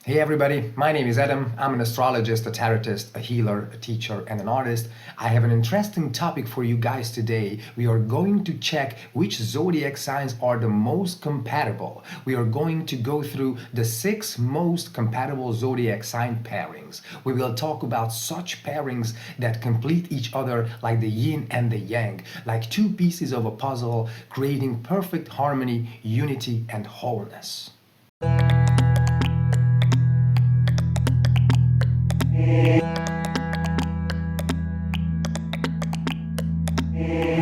Hey everybody, my name is Adam. I'm an astrologist, a tarotist, a healer, a teacher, and an artist. I have an interesting topic for you guys today. We are going to check which zodiac signs are the most compatible. We are going to go through the 6 most compatible zodiac sign pairings. We will talk about such pairings that complete each other like the yin and the yang, like two pieces of a puzzle, creating perfect harmony, unity, and wholeness.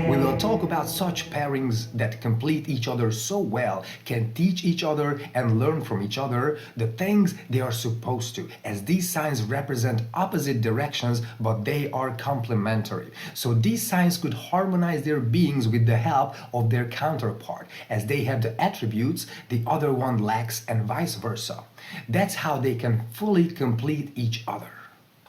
We will talk about such pairings that complete each other so well, can teach each other and learn from each other the things they are supposed to, as these signs represent opposite directions, but they are complementary. So these signs could harmonize their beings with the help of their counterpart, as they have the attributes the other one lacks and vice versa. That's how they can fully complete each other.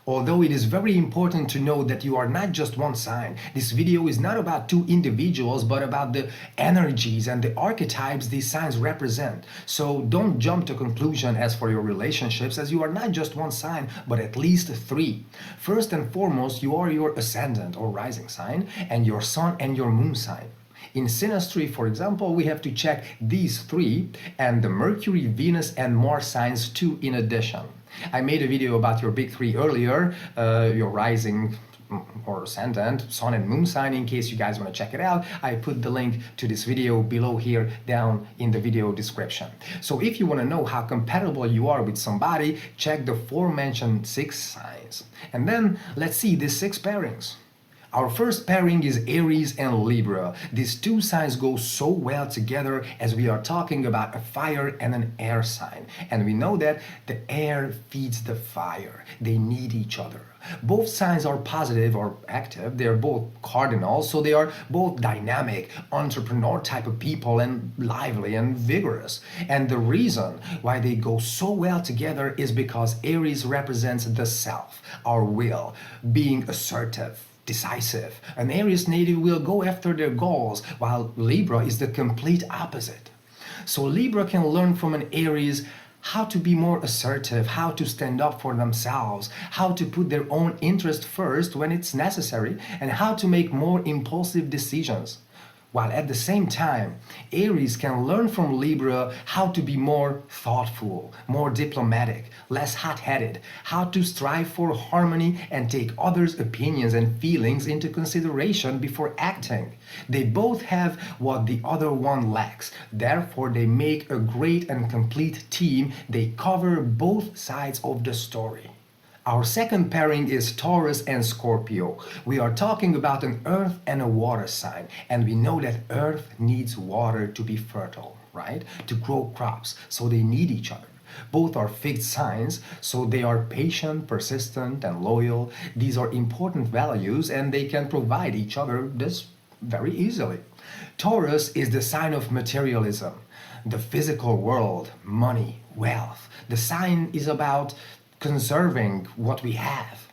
Although it is very important to know that you are not just one sign, this video is not about two individuals but about the energies and the archetypes these signs represent. So don't jump to conclusion as for your relationships, as you are not just one sign but at least 3. First and foremost, you are your ascendant or rising sign and your sun and your moon sign. In synastry, for example, we have to check these 3 and the Mercury, Venus and Mars signs too in addition. I made a video about your big 3 earlier, your rising or ascendant, sun and moon sign. In case you guys want to check it out, I put the link to this video below here down in the video description. So if you want to know how compatible you are with somebody, check the aforementioned 6 signs. And then let's see these 6 pairings. Our first pairing is Aries and Libra. These two signs go so well together as we are talking about a fire and an air sign. And we know that the air feeds the fire. They need each other. Both signs are positive or active. They're both cardinals, so they are both dynamic, entrepreneur type of people and lively and vigorous. And the reason why they go so well together is because Aries represents the self, our will, being assertive, decisive. An Aries native will go after their goals, while Libra is the complete opposite. So Libra can learn from an Aries how to be more assertive, how to stand up for themselves, how to put their own interest first when it's necessary, and how to make more impulsive decisions. While at the same time, Aries can learn from Libra how to be more thoughtful, more diplomatic, less hot-headed, how to strive for harmony and take others' opinions and feelings into consideration before acting. They both have what the other one lacks. Therefore, they make a great and complete team. They cover both sides of the story. Our second pairing is Taurus and Scorpio. We are talking about an earth and a water sign, and we know that earth needs water to be fertile, right? To grow crops, so they need each other. Both are fixed signs, so they are patient, persistent, and loyal. These are important values, and they can provide each other this very easily. Taurus is the sign of materialism, the physical world, money, wealth. The sign is about conserving what we have.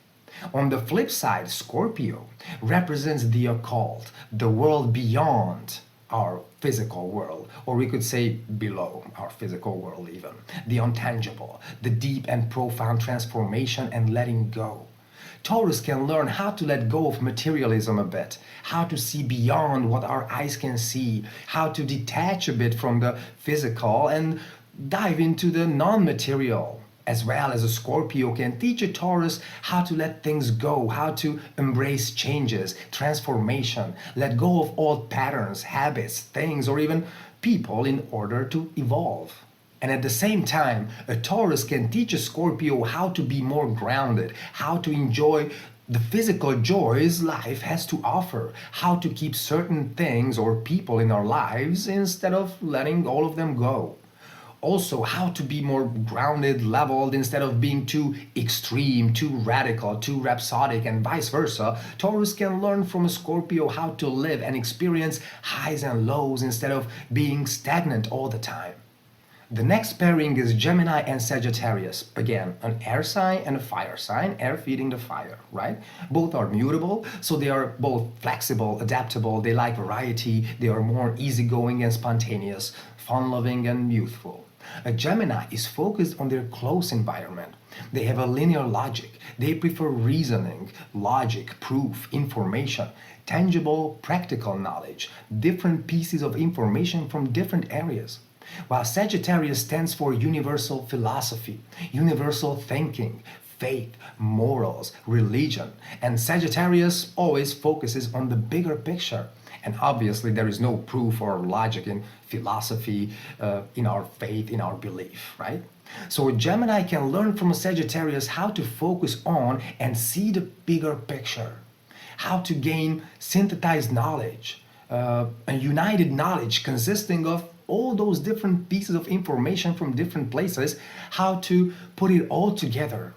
On the flip side, Scorpio represents the occult, the world beyond our physical world, or we could say below our physical world even, the intangible, the deep and profound transformation and letting go. Taurus can learn how to let go of materialism a bit, how to see beyond what our eyes can see, how to detach a bit from the physical and dive into the non-material. As well as a Scorpio can teach a Taurus how to let things go, how to embrace changes, transformation, let go of old patterns, habits, things, or even people in order to evolve. And at the same time, a Taurus can teach a Scorpio how to be more grounded, how to enjoy the physical joys life has to offer, how to keep certain things or people in our lives instead of letting all of them go. Also, how to be more grounded, leveled, instead of being too extreme, too radical, too rhapsodic, and vice versa. Taurus can learn from a Scorpio how to live and experience highs and lows instead of being stagnant all the time. The next pairing is Gemini and Sagittarius. Again, an air sign and a fire sign, air feeding the fire, right? Both are mutable, so they are both flexible, adaptable, they like variety, they are more easygoing and spontaneous, fun-loving and youthful. A Gemini is focused on their close environment. They have a linear logic. They prefer reasoning, logic, proof, information, tangible, practical knowledge, different pieces of information from different areas. While Sagittarius stands for universal philosophy, universal thinking, faith, morals, religion, and Sagittarius always focuses on the bigger picture. And obviously, there is no proof or logic in philosophy, in our faith, in our belief, right? So a Gemini can learn from a Sagittarius how to focus on and see the bigger picture, how to gain synthesized knowledge, a united knowledge consisting of all those different pieces of information from different places, how to put it all together.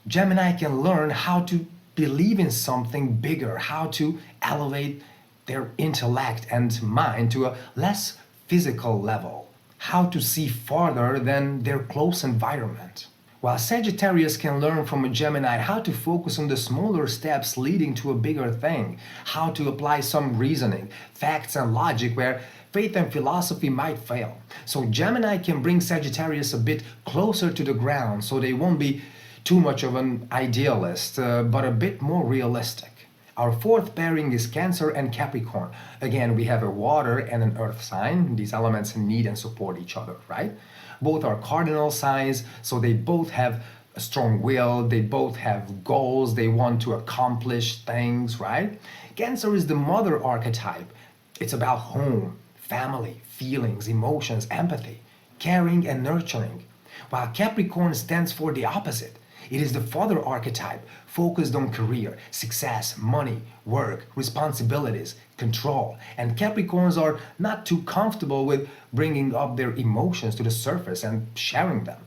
Gemini can learn how to believe in something bigger, how to elevate their intellect and mind to a less physical level, how to see farther than their close environment. While Sagittarius can learn from a Gemini how to focus on the smaller steps leading to a bigger thing, how to apply some reasoning, facts and logic where faith and philosophy might fail. So Gemini can bring Sagittarius a bit closer to the ground so they won't be too much of an idealist, but a bit more realistic. Our fourth pairing is Cancer and Capricorn. Again, we have a water and an earth sign. These elements need and support each other, right? Both are cardinal signs, so they both have a strong will, they both have goals, they want to accomplish things, right? Cancer is the mother archetype. It's about home, family, feelings, emotions, empathy, caring and nurturing. While Capricorn stands for the opposite. It is the father archetype, focused on career, success, money, work, responsibilities, control. And Capricorns are not too comfortable with bringing up their emotions to the surface and sharing them.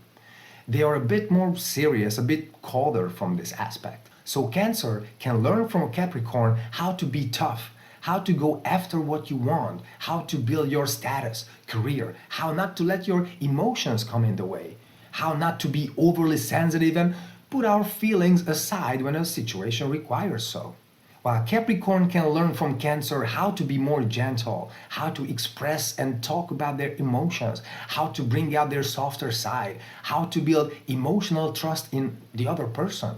They are a bit more serious, a bit colder from this aspect. So Cancer can learn from a Capricorn how to be tough, how to go after what you want, how to build your status, career, how not to let your emotions come in the way, how not to be overly sensitive and put our feelings aside when a situation requires so. While Capricorn can learn from Cancer how to be more gentle, how to express and talk about their emotions, how to bring out their softer side, how to build emotional trust in the other person.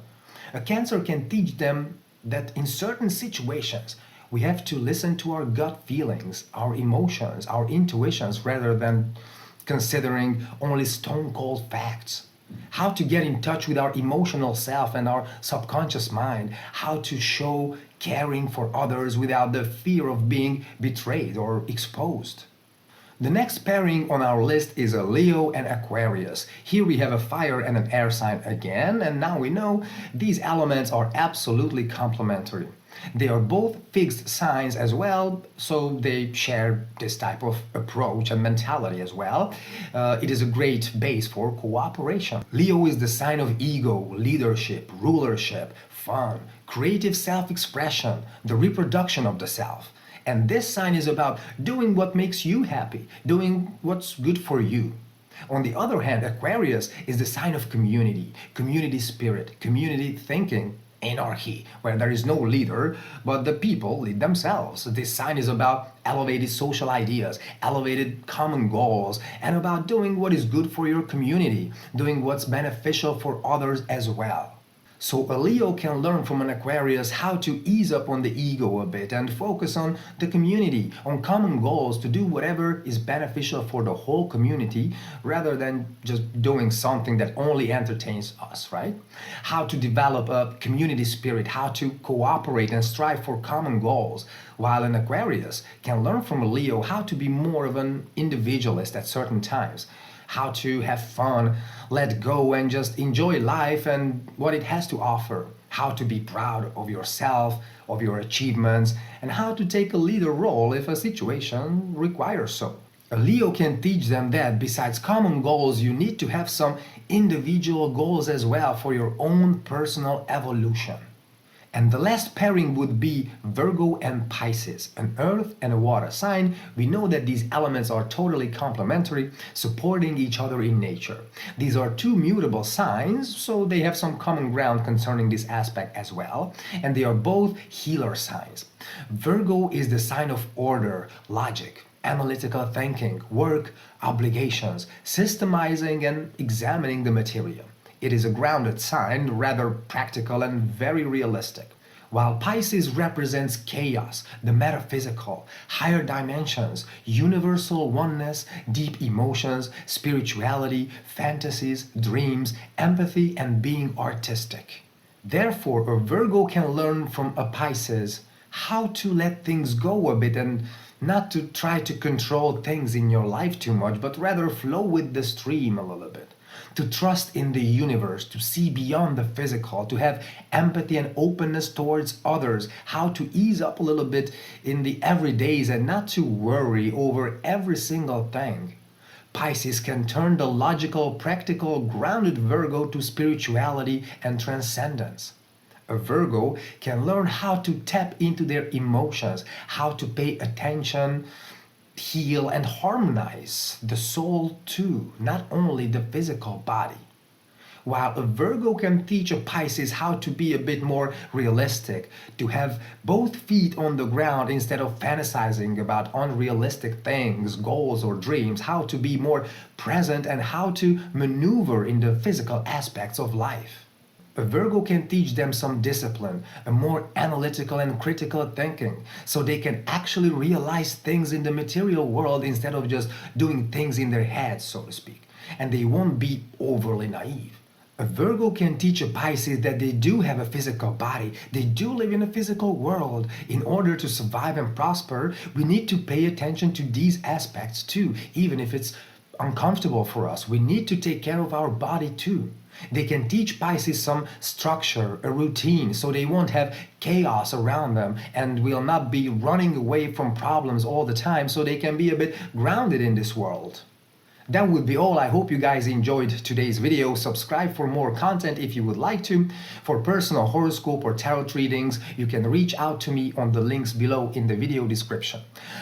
A Cancer can teach them that in certain situations, we have to listen to our gut feelings, our emotions, our intuitions, rather than considering only stone cold facts. How to get in touch with our emotional self and our subconscious mind, how to show caring for others without the fear of being betrayed or exposed. The next pairing on our list is a Leo and Aquarius. Here we have a fire and an air sign again, and now we know these elements are absolutely complementary. They are both fixed signs as well, so they share this type of approach and mentality as well. It is a great base for cooperation. Leo is the sign of ego, leadership, rulership, fun, creative self-expression, the reproduction of the self. And this sign is about doing what makes you happy, doing what's good for you. On the other hand, Aquarius is the sign of community, community spirit, community thinking, anarchy, where there is no leader, but the people lead themselves. This sign is about elevated social ideas, elevated common goals, and about doing what is good for your community, doing what's beneficial for others as well. So a Leo can learn from an Aquarius how to ease up on the ego a bit and focus on the community, on common goals, to do whatever is beneficial for the whole community rather than just doing something that only entertains us, right? How to develop a community spirit, how to cooperate and strive for common goals, while an Aquarius can learn from a Leo how to be more of an individualist at certain times, how to have fun, let go and just enjoy life and what it has to offer, how to be proud of yourself, of your achievements, and how to take a leader role if a situation requires so. A Leo can teach them that besides common goals, you need to have some individual goals as well for your own personal evolution. And the last pairing would be Virgo and Pisces, an earth and a water sign. We know that these elements are totally complementary, supporting each other in nature. These are two mutable signs, so they have some common ground concerning this aspect as well, and they are both healer signs. Virgo is the sign of order, logic, analytical thinking, work, obligations, systemizing and examining the material. It is a grounded sign, rather practical and very realistic. While Pisces represents chaos, the metaphysical, higher dimensions, universal oneness, deep emotions, spirituality, fantasies, dreams, empathy, and being artistic. Therefore, a Virgo can learn from a Pisces how to let things go a bit and not to try to control things in your life too much, but rather flow with the stream a little bit. To trust in the universe, to see beyond the physical, to have empathy and openness towards others, how to ease up a little bit in the everydays and not to worry over every single thing. Pisces can turn the logical, practical, grounded Virgo to spirituality and transcendence. A Virgo can learn how to tap into their emotions, how to pay attention, heal and harmonize the soul too, not only the physical body. While a Virgo can teach a Pisces how to be a bit more realistic, to have both feet on the ground instead of fantasizing about unrealistic things, goals or dreams, how to be more present and how to maneuver in the physical aspects of life. A Virgo can teach them some discipline, a more analytical and critical thinking, so they can actually realize things in the material world instead of just doing things in their heads, so to speak. And they won't be overly naive. A Virgo can teach a Pisces that they do have a physical body, they do live in a physical world. In order to survive and prosper, we need to pay attention to these aspects too, even if it's uncomfortable for us. We need to take care of our body too. They can teach Pisces some structure, a routine, so they won't have chaos around them and will not be running away from problems all the time, so they can be a bit grounded in this world. That would be all. I hope you guys enjoyed today's video. Subscribe for more content if you would like to. For personal horoscope or tarot readings, you can reach out to me on the links below in the video description.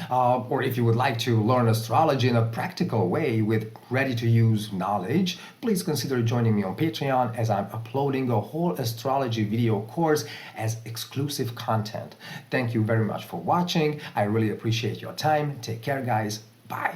Or if you would like to learn astrology in a practical way with ready-to-use knowledge, please consider joining me on Patreon, as I'm uploading a whole astrology video course as exclusive content. Thank you very much for watching. I really appreciate your time. Take care, guys. Bye.